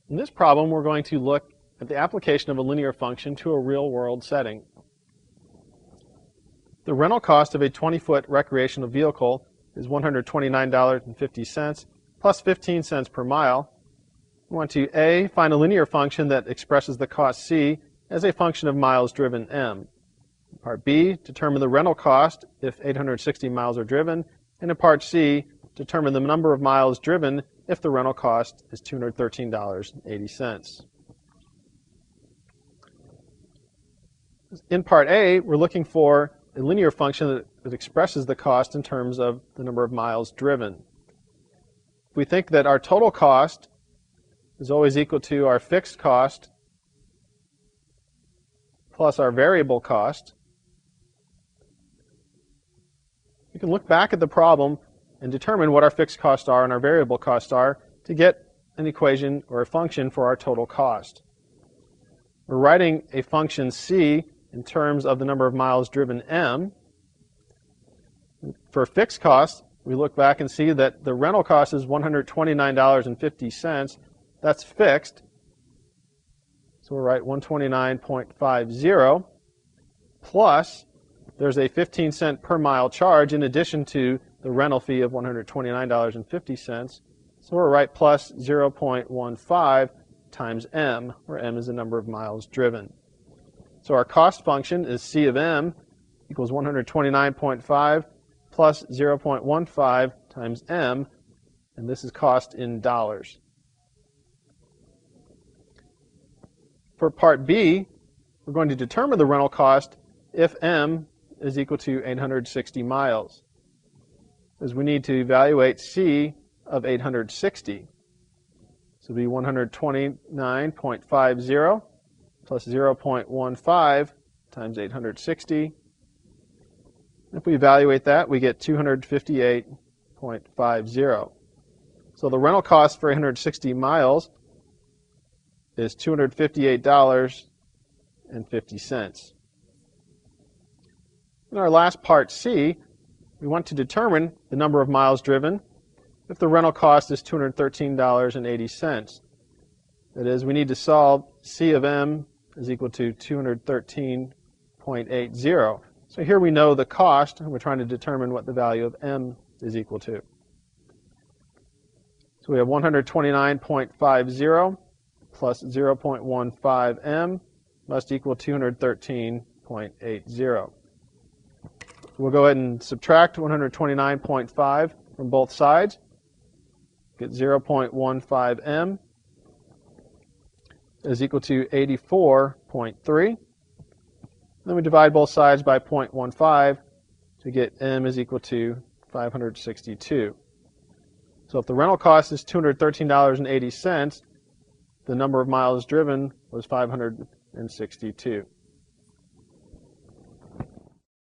In this problem, we're going to look at the application of a linear function to a real-world setting. The rental cost of a 20-foot recreational vehicle is $129.50 plus 15 cents per mile. We want to A, find a linear function that expresses the cost C as a function of miles driven M. Part B, determine the rental cost if 860 miles are driven. And in part C, determine the number of miles driven if the rental cost is $213.80. In part A, we're looking for a linear function that expresses the cost in terms of the number of miles driven. If we think that our total cost is always equal to our fixed cost plus our variable cost, we can look back at the problem and determine what our fixed costs are and our variable costs are to get an equation or a function for our total cost. We're writing a function C in terms of the number of miles driven M. For fixed costs, we look back and see that the rental cost is $129.50. That's fixed. So we'll write 129.50 plus there's a 15-cent per mile charge in addition to the rental fee of $129.50. So we'll write plus 0.15 times M, where M is the number of miles driven. So our cost function is C of M equals 129.5 plus 0.15 times M, and this is cost in dollars. For part B, we're going to determine the rental cost if M is equal to 860 miles. As we need to evaluate C of 860. So it'll be 129.50 plus 0.15 times 860. If we evaluate that, we get 258.50. So the rental cost for 860 miles is $258.50. In our last part C, we want to determine the number of miles driven if the rental cost is $213.80. That is, we need to solve C of M is equal to 213.80. So here we know the cost, and we're trying to determine what the value of M is equal to. So we have 129.50 plus 0.15 M must equal 213.80. We'll go ahead and subtract 129.5 from both sides. Get 0.15 M is equal to 84.3. Then we divide both sides by 0.15 to get M is equal to 562. So if the rental cost is $213.80, the number of miles driven was 562.